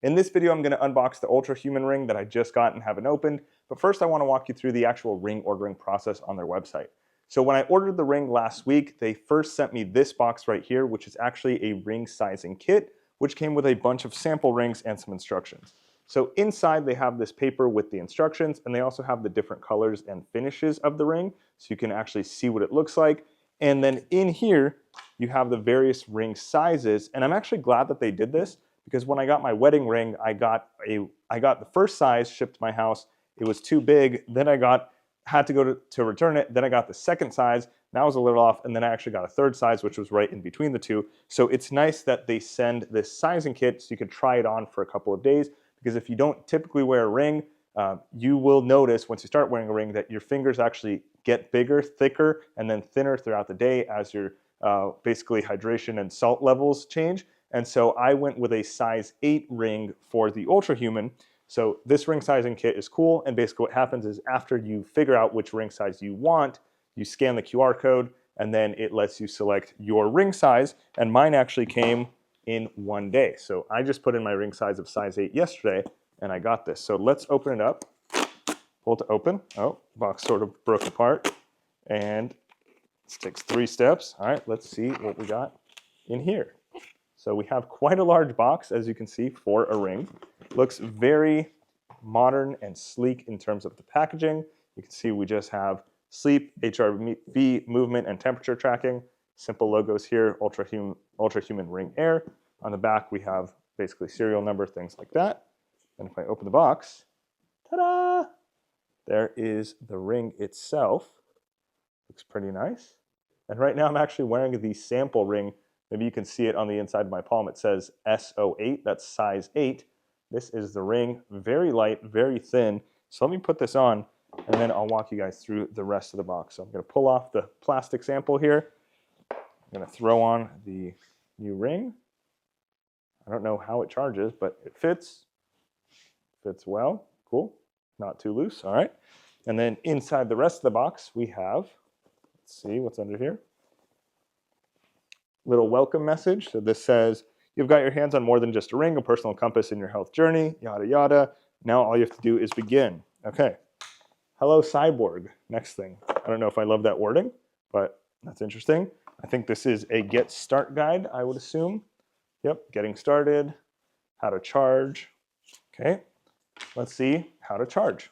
In this video, I'm going to unbox the Ultrahuman ring that I just got and haven't opened, but first I want to walk you through the actual ring ordering process on their website. So when I ordered the ring last week, they first sent me this box right here, which is actually a ring sizing kit, which came with a bunch of sample rings and some instructions. So inside they have this paper with the instructions, and they also have the different colors and finishes of the ring, so you can actually see what it looks like. And then in here, you have the various ring sizes, and I'm actually glad that they did this, because when I got my wedding ring, I got the first size shipped to my house. It was too big. Then I had to go to return it. Then I got the second size. That was a little off. And then I actually got a third size, which was right in between the two. So it's nice that they send this sizing kit so you can try it on for a couple of days. Because if you don't typically wear a ring, you will notice once you start wearing a ring that your fingers actually get bigger, thicker, and then thinner throughout the day as your basically hydration and salt levels change. And so I went with a size 8 ring for the Ultrahuman. So this ring sizing kit is cool, and basically what happens is after you figure out which ring size you want, you scan the QR code, and then it lets you select your ring size, and mine actually came in one day. So I just put in my ring size of size 8 yesterday, and I got this. So let's open it up. Pull it to open. Oh, box sort of broke apart, and it takes 3 steps. All right, let's see what we got in here. So we have quite a large box, as you can see, for a ring. Looks very modern and sleek in terms of the packaging. You can see we just have sleep, HRV, movement, and temperature tracking. Simple logos here, Ultrahuman Ring Air. On the back, we have basically serial number, things like that. And if I open the box, ta-da! There is the ring itself. Looks pretty nice. And right now I'm actually wearing the sample ring. Maybe you can see it on the inside of my palm. It says S08, that's size 8. This is the ring, very light, very thin. So let me put this on, and then I'll walk you guys through the rest of the box. So I'm gonna pull off the plastic sample here. I'm gonna throw on the new ring. I don't know how it charges, but it fits. Fits well, cool. Not too loose, all right. And then inside the rest of the box, we have, let's see what's under here. Little welcome message. So this says, you've got your hands on more than just a ring, a personal compass in your health journey, yada, yada. Now all you have to do is begin. Okay. Hello, cyborg. Next thing. I don't know if I love that wording, but that's interesting. I think this is a get start guide, I would assume. Yep, getting started, how to charge. Okay, let's see how to charge.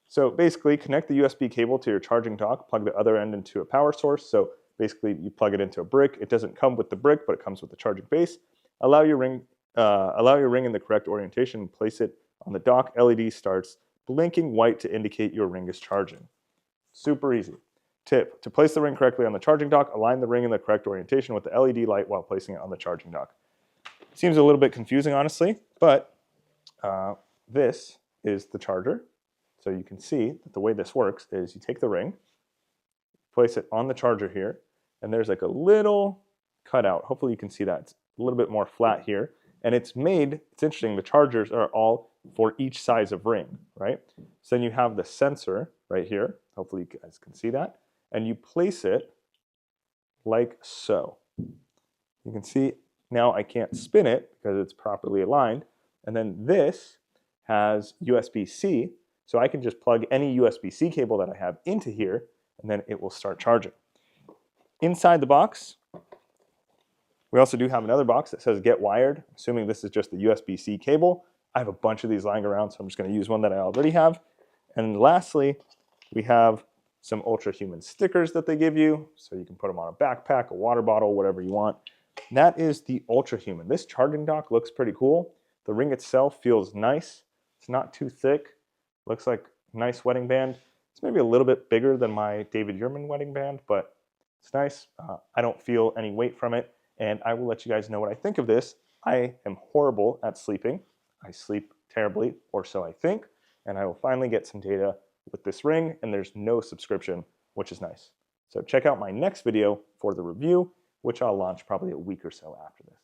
So basically, connect the USB cable to your charging dock, plug the other end into a power source. So basically, you plug it into a brick. It doesn't come with the brick, but it comes with the charging base. Allow your ring in the correct orientation and place it on the dock. LED starts blinking white to indicate your ring is charging. Super easy. Tip, to place the ring correctly on the charging dock, align the ring in the correct orientation with the LED light while placing it on the charging dock. Seems a little bit confusing, honestly, but this is the charger. So you can see that the way this works is you take the ring, place it on the charger here, and there's like a little cutout. Hopefully you can see that. It's a little bit more flat here. And it's interesting, the chargers are all for each size of ring, right? So then you have the sensor right here. Hopefully you guys can see that. And you place it like so. You can see now I can't spin it because it's properly aligned. And then this has USB-C. So I can just plug any USB-C cable that I have into here, and then it will start charging. Inside the box, we also do have another box that says get wired, assuming this is just the USB-C cable. I have a bunch of these lying around, so I'm just going to use one that I already have. And lastly, we have some Ultrahuman stickers that they give you, so you can put them on a backpack, a water bottle, whatever you want. And that is the Ultrahuman. This charging dock looks pretty cool. The ring itself feels nice. It's not too thick. Looks like a nice wedding band. It's maybe a little bit bigger than my David Yurman wedding band, but it's nice. I don't feel any weight from it, and I will let you guys know what I think of this. I am horrible at sleeping. I sleep terribly, or so I think, and I will finally get some data with this ring, and there's no subscription, which is nice. So check out my next video for the review, which I'll launch probably a week or so after this.